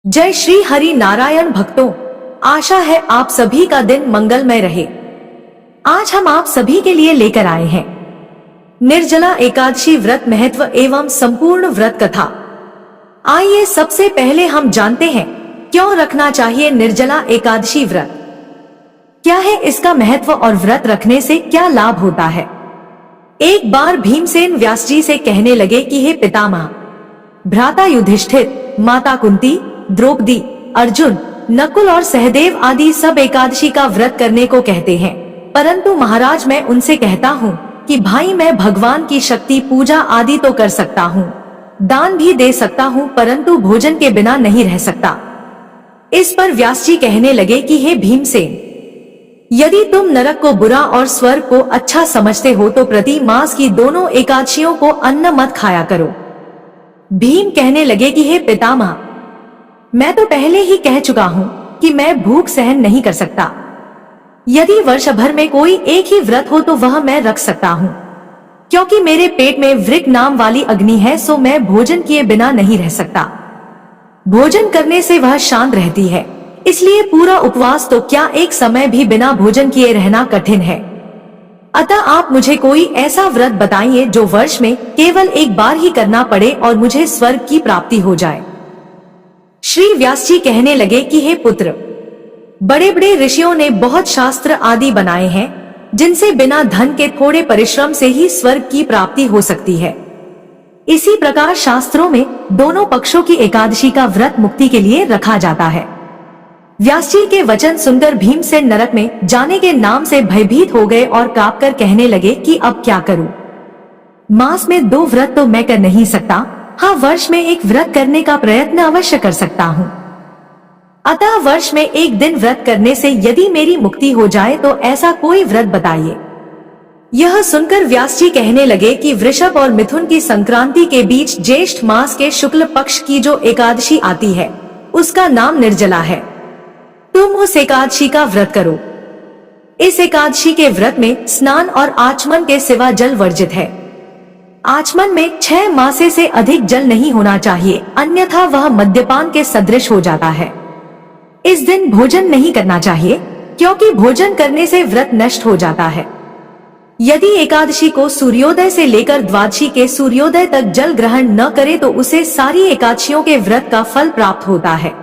जय श्री हरि नारायण भक्तों, आशा है आप सभी का दिन मंगलमय रहे। आज हम आप सभी के लिए लेकर आए हैं निर्जला एकादशी व्रत महत्व एवं संपूर्ण व्रत कथा। आइए सबसे पहले हम जानते हैं क्यों रखना चाहिए निर्जला एकादशी व्रत, क्या है इसका महत्व और व्रत रखने से क्या लाभ होता है। एक बार भीमसेन व्यास जी से कहने लगे कि हे पितामह, भ्राता युधिष्ठिर, माता कुंती, द्रौपदी, अर्जुन, नकुल और सहदेव आदि सब एकादशी का व्रत करने को कहते हैं, परंतु महाराज मैं उनसे कहता हूँ कि भाई मैं भगवान की शक्ति पूजा आदि तो कर सकता हूँ, दान भी दे सकता हूँ, परंतु भोजन के बिना नहीं रह सकता। इस पर व्यास जी कहने लगे कि हे भीमसेन, यदि तुम नरक को बुरा और स्वर्ग को अच्छा समझते हो तो प्रति मास की दोनों एकादशियों को अन्न मत खाया करो। भीम कहने लगे कि हे पितामह, मैं तो पहले ही कह चुका हूँ कि मैं भूख सहन नहीं कर सकता। यदि वर्ष भर में कोई एक ही व्रत हो तो वह मैं रख सकता हूँ, क्योंकि मेरे पेट में वृक नाम वाली अग्नि है, सो मैं भोजन किए बिना नहीं रह सकता। भोजन करने से वह शांत रहती है, इसलिए पूरा उपवास तो क्या एक समय भी बिना भोजन किए रहना कठिन है। अतः आप मुझे कोई ऐसा व्रत बताइए जो वर्ष में केवल एक बार ही करना पड़े और मुझे स्वर्ग की प्राप्ति हो जाए। श्री व्यास जी कहने लगे कि हे पुत्र, बड़े बड़े ऋषियों ने बहुत शास्त्र आदि बनाए हैं जिनसे बिना धन के थोड़े परिश्रम से ही स्वर्ग की प्राप्ति हो सकती है। इसी प्रकार शास्त्रों में दोनों पक्षों की एकादशी का व्रत मुक्ति के लिए रखा जाता है। व्यास जी के वचन सुनकर भीमसेन नरक में जाने के नाम से भयभीत हो गए और कांपकर कहने लगे कि अब क्या करूं? मास में 2 व्रत तो मैं कर नहीं सकता, हाँ वर्ष में एक व्रत करने का प्रयत्न अवश्य कर सकता हूँ। अतः वर्ष में एक दिन व्रत करने से यदि मेरी मुक्ति हो जाए तो ऐसा कोई व्रत बताइए। यह सुनकर व्यास जी कहने लगे कि वृषभ और मिथुन की संक्रांति के बीच ज्येष्ठ मास के शुक्ल पक्ष की जो एकादशी आती है उसका नाम निर्जला है। तुम उस एकादशी का व्रत करो। इस एकादशी के व्रत में स्नान और आचमन के सिवा जल वर्जित है। आचमन में 6 मासे से अधिक जल नहीं होना चाहिए, अन्यथा वह मद्यपान के सदृश हो जाता है। इस दिन भोजन नहीं करना चाहिए, क्योंकि भोजन करने से व्रत नष्ट हो जाता है। यदि एकादशी को सूर्योदय से लेकर द्वादशी के सूर्योदय तक जल ग्रहण न करे तो उसे सारी एकादशियों के व्रत का फल प्राप्त होता है।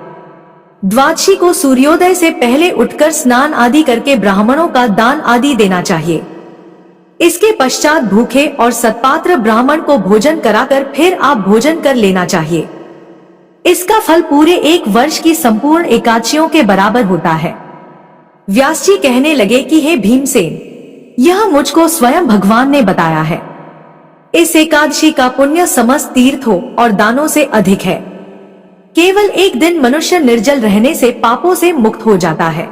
द्वादशी को सूर्योदय से पहले उठकर स्नान आदि करके ब्राह्मणों का दान आदि देना चाहिए। इसके पश्चात भूखे और सत्पात्र ब्राह्मण को भोजन कराकर फिर आप भोजन कर लेना चाहिए। इसका फल पूरे 1 वर्ष की संपूर्ण एकादशियों के बराबर होता है। व्यास जी कहने लगे कि हे भीमसेन, यह मुझको स्वयं भगवान ने बताया है। इस एकादशी का पुण्य समस्त तीर्थों और दानों से अधिक है। केवल एक दिन मनुष्य निर्जल रहने से पापों से मुक्त हो जाता है।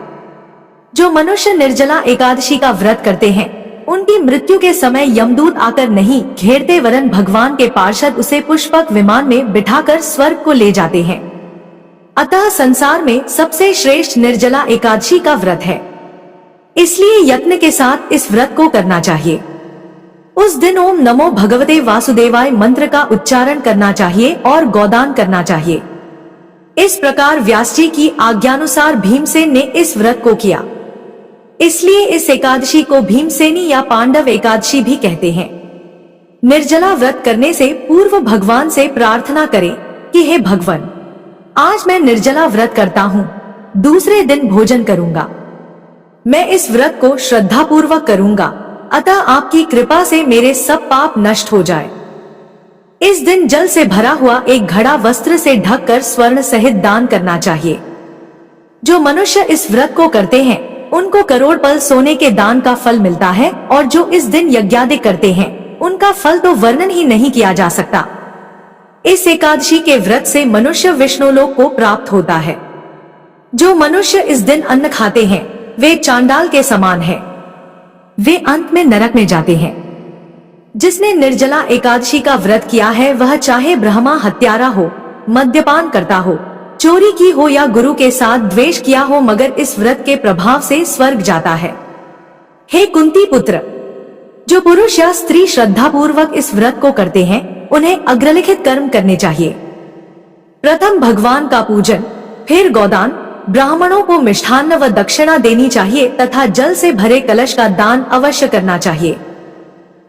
जो मनुष्य निर्जला एकादशी का व्रत करते हैं उनकी मृत्यु के समय यमदूत आकर नहीं घेरते, वरन भगवान के पार्षद उसे पुष्पक विमान में बिठाकर स्वर्ग को ले जाते हैं। अतः संसार में सबसे श्रेष्ठ निर्जला एकादशी का व्रत है, इसलिए यत्न के साथ इस व्रत को करना चाहिए। उस दिन ओम नमो भगवते वासुदेवाय मंत्र का उच्चारण करना चाहिए और गोदान करना चाहिए। इस प्रकार व्यास जी की आज्ञानुसार भीमसेन ने इस व्रत को किया, इसलिए इस एकादशी को भीमसेनी या पांडव एकादशी भी कहते हैं। निर्जला व्रत करने से पूर्व भगवान से प्रार्थना करें कि हे भगवान, आज मैं निर्जला व्रत करता हूँ, दूसरे दिन भोजन करूंगा। मैं इस व्रत को श्रद्धा पूर्वक करूंगा, अतः आपकी कृपा से मेरे सब पाप नष्ट हो जाए। इस दिन जल से भरा हुआ एक घड़ा वस्त्र से ढककर स्वर्ण सहित दान करना चाहिए। जो मनुष्य इस व्रत को करते हैं उनको करोड़ पल सोने के दान का फल मिलता है, और जो इस दिन यज्ञादि करते हैं उनका फल तो वर्णन ही नहीं किया जा सकता। इस एकादशी के व्रत से मनुष्य विष्णुलोक को प्राप्त होता है। जो मनुष्य इस दिन अन्न खाते हैं वे चांडाल के समान हैं, वे अंत में नरक में जाते हैं। जिसने निर्जला एकादशी का व्रत किया है वह चाहे ब्रह्मा हत्यारा हो, मद्यपान करता हो, चोरी की हो या गुरु के साथ द्वेष किया हो, मगर इस व्रत के प्रभाव से स्वर्ग जाता है। हे कुंती पुत्र, जो पुरुष या स्त्री श्रद्धा पूर्वक इस व्रत को करते हैं उन्हें अग्रलिखित कर्म करने चाहिए। प्रथम भगवान का पूजन, फिर गोदान, ब्राह्मणों को मिष्ठान्न व दक्षिणा देनी चाहिए तथा जल से भरे कलश का दान अवश्य करना चाहिए।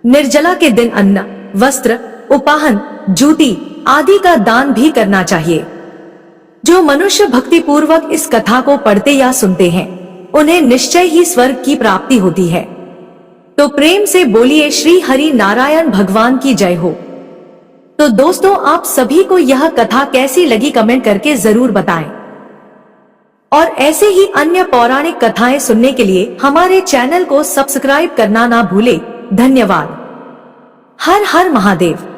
निर्जला के दिन अन्न, वस्त्र, उपाहन, जूती आदि का दान भी करना चाहिए। जो मनुष्य भक्ति पूर्वक इस कथा को पढ़ते या सुनते हैं उन्हें निश्चय ही स्वर्ग की प्राप्ति होती है। तो प्रेम से बोलिए श्री हरि नारायण भगवान की जय हो। तो दोस्तों, आप सभी को यह कथा कैसी लगी कमेंट करके जरूर बताएं। और ऐसे ही अन्य पौराणिक कथाएं सुनने के लिए हमारे चैनल को सब्सक्राइब करना ना भूलें। धन्यवाद। हर हर महादेव।